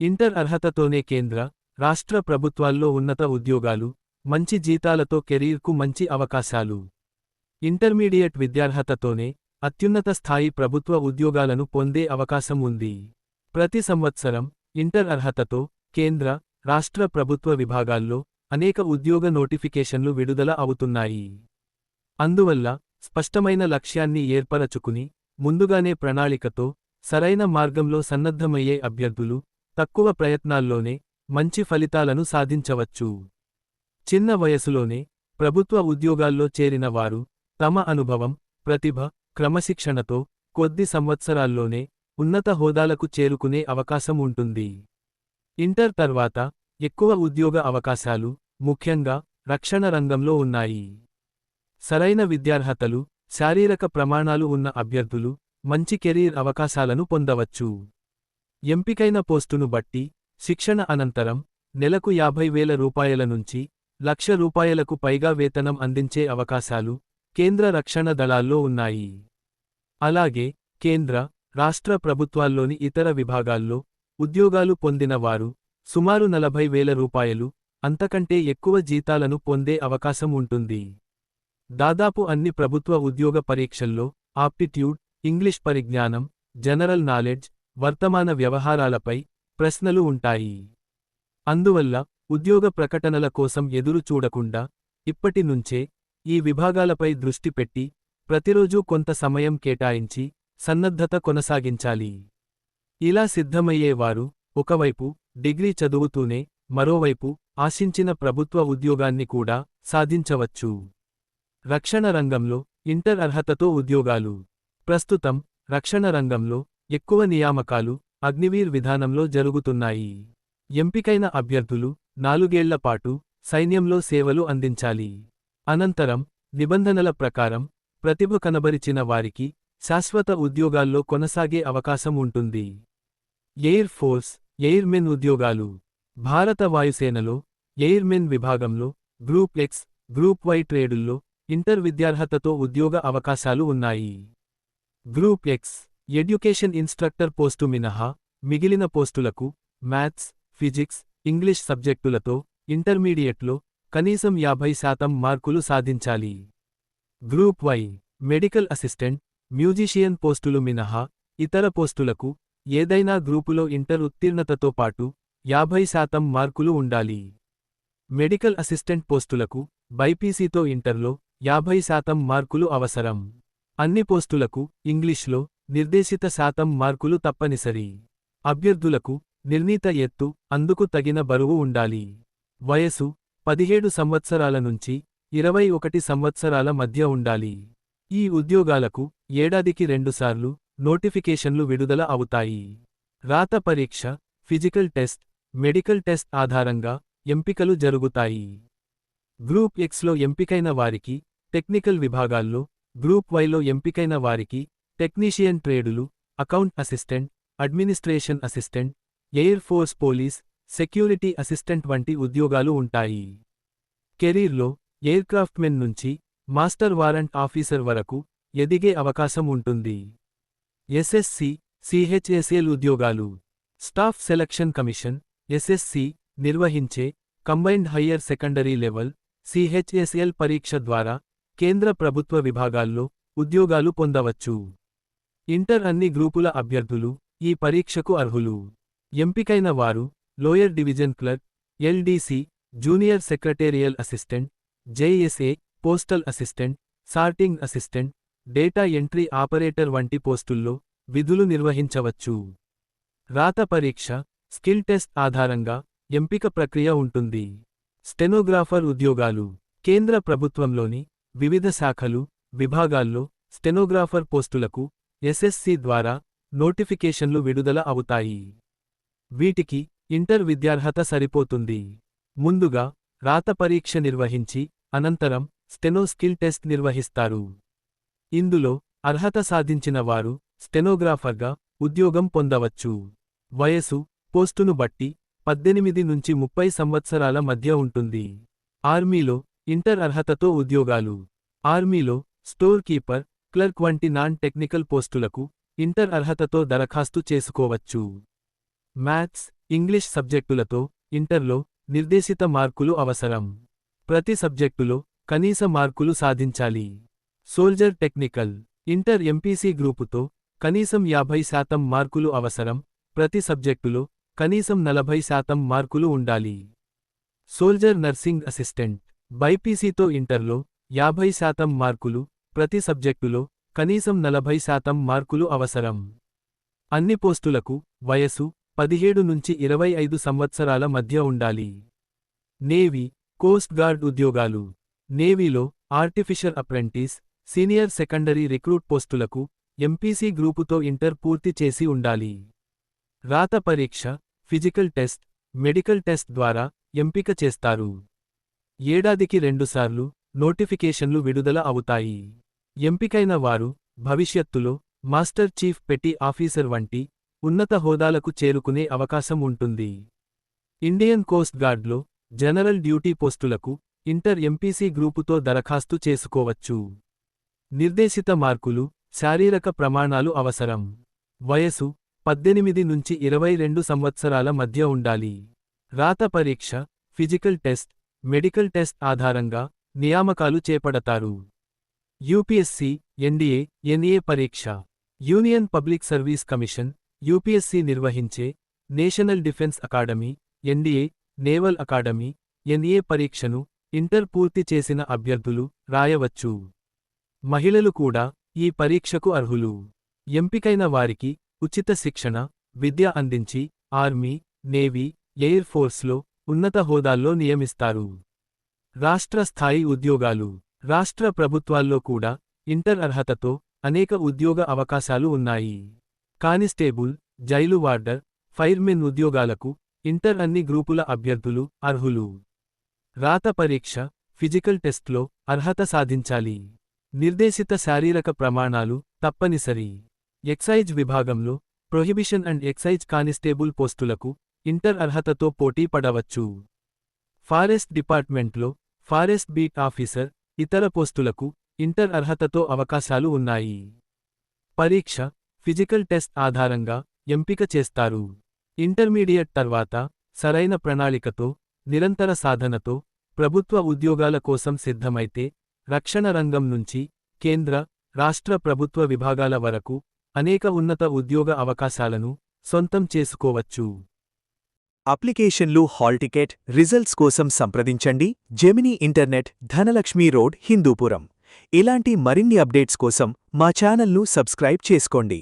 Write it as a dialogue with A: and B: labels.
A: Inter అర్హతతోనే కేంద్ర, రాష్ట్ర ప్రభుత్వాల్లో ఉన్నత ఉద్యోగాలు, మంచి జీతాలతో కెరీర్కు మంచి అవకాశాలు. ఇంటర్మీడియట్ విద్యార్హతతోనే అత్యున్నత స్థాయి ప్రభుత్వ ఉద్యోగాలను పొందే అవకాశం ఉంది. ప్రతి సంవత్సరం ఇంటర్ అర్హతతో కేంద్ర, రాష్ట్ర ప్రభుత్వ విభాగాల్లో అనేక ఉద్యోగ నోటిఫికేషన్లు విడుదల అవుతున్నాయి. అందువల్ల స్పష్టమైన లక్ష్యాన్ని ఏర్పరచుకుని, ముందుగానే ప్రణాళికతో సరైన మార్గంలో సన్నద్ధమయ్యే అభ్యర్థులు తక్కువ ప్రయత్నాల్లోనే మంచి ఫలితాలను సాధించవచ్చు. చిన్న వయసులోనే ప్రభుత్వ ఉద్యోగాల్లో చేరిన వారు తమ అనుభవం, ప్రతిభ, క్రమశిక్షణతో కొద్ది సంవత్సరాల్లోనే ఉన్నత హోదాలకు చేరుకునే అవకాశం ఉంటుంది. ఇంటర్ తర్వాత ఎక్కువ ఉద్యోగ అవకాశాలు, ముఖ్యంగా రక్షణ రంగంలో ఉన్నాయి. సరైన విద్యార్హతలు, శారీరక ప్రమాణాలు ఉన్న అభ్యర్థులు మంచి కెరీర్ అవకాశాలను పొందవచ్చు. ఎంపికైన పోస్టును బట్టి శిక్షణ అనంతరం నెలకు 50,000 రూపాయల నుంచి ₹1,00,000కు పైగా వేతనం అందించే అవకాశాలు కేంద్ర రక్షణ దళాల్లో ఉన్నాయి. అలాగే కేంద్ర, రాష్ట్ర ప్రభుత్వాల్లోని ఇతర విభాగాల్లో ఉద్యోగాలు పొందిన వారు సుమారు ₹40,000 అంతకంటే ఎక్కువ జీతాలను పొందే అవకాశం ఉంటుంది. దాదాపు అన్ని ప్రభుత్వ ఉద్యోగ పరీక్షల్లో ఆప్టిట్యూడ్, ఇంగ్లీష్ పరిజ్ఞానం, జనరల్ నాలెడ్జ్, వర్తమాన వ్యవహారాలపై ప్రశ్నలు ఉంటాయి. అందువల్ల ఉద్యోగ ప్రకటనల కోసం ఎదురు చూడకుండా ఇప్పటి నుంచే ఈ విభాగాలపై దృష్టి పెట్టి ప్రతిరోజూ కొంత సమయం కేటాయించి సన్నద్ధత కొనసాగించాలి. ఇలా సిద్ధమయ్యేవారు ఒకవైపు డిగ్రీ చదువుతూనే మరోవైపు ఆశించిన ప్రభుత్వ ఉద్యోగాన్ని కూడా సాధించవచ్చు. రక్షణ రంగంలో ఇంటర్ అర్హతతో ఉద్యోగాలు. ప్రస్తుతం రక్షణ రంగంలో ఎక్కువ నియామకాలు అగ్నివీర్ విధానంలో జరుగుతున్నాయి. ఎంపికైన అభ్యర్థులు 4 ఏళ్ల పాటు సైన్యంలో సేవలు అందించాలి. అనంతరం నిబంధనల ప్రకారం ప్రతిభ కనబరిచిన వారికి శాశ్వత ఉద్యోగాల్లో కొనసాగే అవకాశం ఉంటుంది. ఎయిర్ ఫోర్స్, ఎయిర్మెన్ ఉద్యోగాలు. భారత వాయుసేనలో ఎయిర్మెన్ విభాగంలో గ్రూప్ ఎక్స్, గ్రూప్ వై ట్రేడుల్లో ఇంటర్ విద్యార్హతతో ఉద్యోగ అవకాశాలు ఉన్నాయి. Group X education instructor post మినహా మిగిలిన పోస్టులకు మ్యాథ్స్, ఫిజిక్స్, ఇంగ్లీష్ సబ్జెక్టులతో ఇంటర్మీడియట్లో కనీసం 50% మార్కులు సాధించాలి. Group why medical assistant, musician పోస్టులు మినహా ఇతర పోస్టులకు ఏదైనా గ్రూపులో ఇంటర్ ఉత్తీర్ణతతో పాటు 50% మార్కులు ఉండాలి. మెడికల్ అసిస్టెంట్ పోస్టులకు బైపీసీతో ఇంటర్లో 50% మార్కులు అవసరం. అన్ని పోస్టులకు ఇంగ్లీష్లో నిర్దేశిత శాతం మార్కులు తప్పనిసరి. అభ్యర్థులకు నిర్ణీత ఎత్తు, అందుకు తగిన బరువు ఉండాలి. వయసు 17 సంవత్సరాల నుంచి 21 సంవత్సరాల మధ్య ఉండాలి. ఈ ఉద్యోగాలకు ఏడాదికి 2 సార్లు నోటిఫికేషన్లు విడుదల అవుతాయి. రాత పరీక్ష, ఫిజికల్ టెస్ట్, మెడికల్ టెస్ట్ ఆధారంగా ఎంపికలు జరుగుతాయి. గ్రూప్ ఎక్స్లో ఎంపికైన వారికి టెక్నికల్ విభాగాల్లో, గ్రూప్ వైలో ఎంపికైన వారికి టెక్నీషియన్ ట్రేడులు, account assistant, administration assistant, air force police, security assistant వంటి ఉద్యోగాలు ఉంటాయి. కెరీర్లో ఎయిర్క్రాఫ్ట్మెన్ నుంచి మాస్టర్ వారెంట్ ఆఫీసర్ వరకు ఎదిగే అవకాశం ఉంటుంది. ఎస్ఎస్సి, సిహెచ్ఎస్ఎల్ ఉద్యోగాలు. స్టాఫ్ సెలక్షన్ కమిషన్ ఎస్ఎస్సి నిర్వహించే combined higher secondary level CHSL పరీక్ష ద్వారా కేంద్ర ప్రభుత్వ విభాగాల్లో ఉద్యోగాలు పొందవచ్చు. ఇంటర్ అన్ని గ్రూపుల అభ్యర్థులు ఈ పరీక్షకు అర్హులు. ఎంపికైన వారు lower division clerk, LDC, junior secretarial assistant, JSA, postal assistant, sorting assistant, data entry operator వంటి పోస్టుల్లో విధులు నిర్వహించవచ్చు. రాత పరీక్ష, స్కిల్ టెస్ట్ ఆధారంగా ఎంపిక ప్రక్రియ ఉంటుంది. స్టెనోగ్రాఫర్ ఉద్యోగాలు. కేంద్ర ప్రభుత్వంలోని వివిధ శాఖలు, విభాగాల్లో స్టెనోగ్రాఫర్ పోస్టులకు ఎస్ఎస్సి ద్వారా నోటిఫికేషన్లు విడుదల అవుతాయి. వీటికి ఇంటర్ విద్యార్హత సరిపోతుంది. ముందుగా రాత పరీక్ష నిర్వహించి అనంతరం స్టెనో స్కిల్ టెస్ట్ నిర్వహిస్తారు. ఇందులో అర్హత సాధించిన వారు స్టెనోగ్రాఫర్గా ఉద్యోగం పొందవచ్చు. వయసు పోస్టును బట్టి 18 నుంచి 30 సంవత్సరాల మధ్య ఉంటుంది. ఆర్మీలో ఇంటర్ అర్హతతో ఉద్యోగాలు. ఆర్మీలో స్టోర్ కీపర్, క్లర్క్ వంటి నాన్ టెక్నికల్ పోస్టులకు ఇంటర్ అర్హతతో దరఖాస్తు చేసుకోవచ్చు. మ్యాథ్స్, ఇంగ్లీష్ సబ్జెక్టులతో ఇంటర్లో నిర్దేశిత మార్కులు అవసరం. ప్రతి సబ్జెక్టులో కనీస మార్కులు సాధించాలి. సోల్జర్ టెక్నికల్ ఇంటర్ ఎంపీసీ గ్రూపుతో కనీసం 50% మార్కులు అవసరం. ప్రతి సబ్జెక్టులో కనీసం 40% మార్కులు ఉండాలి. సోల్జర్ నర్సింగ్ అసిస్టెంట్ బైపీసీతో ఇంటర్లో 50% మార్కులు. ప్రతి సబ్జెక్టులో కనీసం 40% మార్కులు అవసరం. అన్ని పోస్టులకు వయసు 17 నుంచి 25 సంవత్సరాల మధ్య ఉండాలి. నేవీ, కోస్ట్ గార్డ్ ఉద్యోగాలు. నేవీలో ఆర్టిఫిషర్ అప్రెంటిస్, సీనియర్ సెకండరీ రిక్రూట్ పోస్టులకు ఎంపీసీ గ్రూపుతో ఇంటర్ పూర్తి చేసి ఉండాలి. రాత పరీక్ష, ఫిజికల్ టెస్ట్, మెడికల్ టెస్ట్ ద్వారా ఎంపిక చేస్తారు. ఏడాదికి 2 సార్లు నోటిఫికేషన్లు విడుదల అవుతాయి. ఎంపికైన వారు భవిష్యత్తులో మాస్టర్ చీఫ్ పెటీ ఆఫీసర్ వంటి ఉన్నత హోదాలకు చేరుకునే అవకాశం ఉంటుంది. ఇండియన్ కోస్ట్ గార్డ్లో జనరల్ డ్యూటీ పోస్టులకు ఇంటర్ ఎంపీసీ గ్రూపుతో దరఖాస్తు చేసుకోవచ్చు. నిర్దేశిత మార్కులు, శారీరక ప్రమాణాలు అవసరం. వయసు 18 నుంచి 22 సంవత్సరాల మధ్య ఉండాలి. రాత పరీక్ష, ఫిజికల్ టెస్ట్, మెడికల్ టెస్ట్ ఆధారంగా నియామకాలు చేపడతారు. యూపీఎస్సీ, ఎన్డీఏ, ఎన్ఏ పరీక్ష. Union Public Service Commission UPSC నిర్వహించే National Defence Academy, NDA, Naval Academy, NA పరీక్షను ఇంటర్ పూర్తి చేసిన అభ్యర్థులు రాయవచ్చు. మహిళలు కూడా ఈ పరీక్షకు అర్హులు. ఎంపికైన వారికి ఉచిత శిక్షణ, విద్య అందించి ఆర్మీ, నేవీ, ఎయిర్ ఫోర్స్లో ఉన్నత హోదాల్లో నియమిస్తారు. రాష్ట్ర స్థాయి ఉద్యోగాలు. రాష్ట్ర ప్రభుత్వాల్లో కూడా ఇంటర్ అర్హతతో అనేక ఉద్యోగ అవకాశాలు ఉన్నాయి. కానిస్టేబుల్, జైలు వార్డర్, ఫైర్మెన్ ఉద్యోగాలకు ఇంటర్ అన్ని గ్రూపుల అభ్యర్థులు అర్హులు. రాత పరీక్ష, ఫిజికల్ టెస్ట్లో అర్హత సాధించాలి. నిర్దేశిత శారీరక ప్రమాణాలు తప్పనిసరి. ఎక్సైజ్ విభాగంలో ప్రొహిబిషన్ అండ్ ఎక్సైజ్ కానిస్టేబుల్ పోస్టులకు ఇంటర్ అర్హతతో పోటీ పడవచ్చు. ఫారెస్ట్ డిపార్ట్మెంట్లో ఫారెస్ట్ బీట్ ఆఫీసర్, ఇతర పోస్టులకు ఇంటర్ అర్హతతో అవకాశాలు ఉన్నాయి. పరీక్ష, ఫిజికల్ టెస్ట్ ఆధారంగా ఎంపిక చేస్తారు. ఇంటర్మీడియట్ తర్వాత సరైన ప్రణాళికతో, నిరంతర సాధనతో ప్రభుత్వ ఉద్యోగాల కోసం సిద్ధమైతే రక్షణ రంగం నుంచి కేంద్ర, రాష్ట్ర ప్రభుత్వ విభాగాల వరకు అనేక ఉన్నత ఉద్యోగ అవకాశాలను సొంతం చేసుకోవచ్చు.
B: అప్లికేషన్లు, హాల్ టికెట్, రిజల్ట్స్ కోసం సంప్రదించండి Gemini internet, Dhanalakshmi road, Hindupuram. ఇలాంటి మరిన్ని అప్డేట్స్ కోసం మా ఛానల్ను సబ్స్క్రైబ్ చేసుకోండి.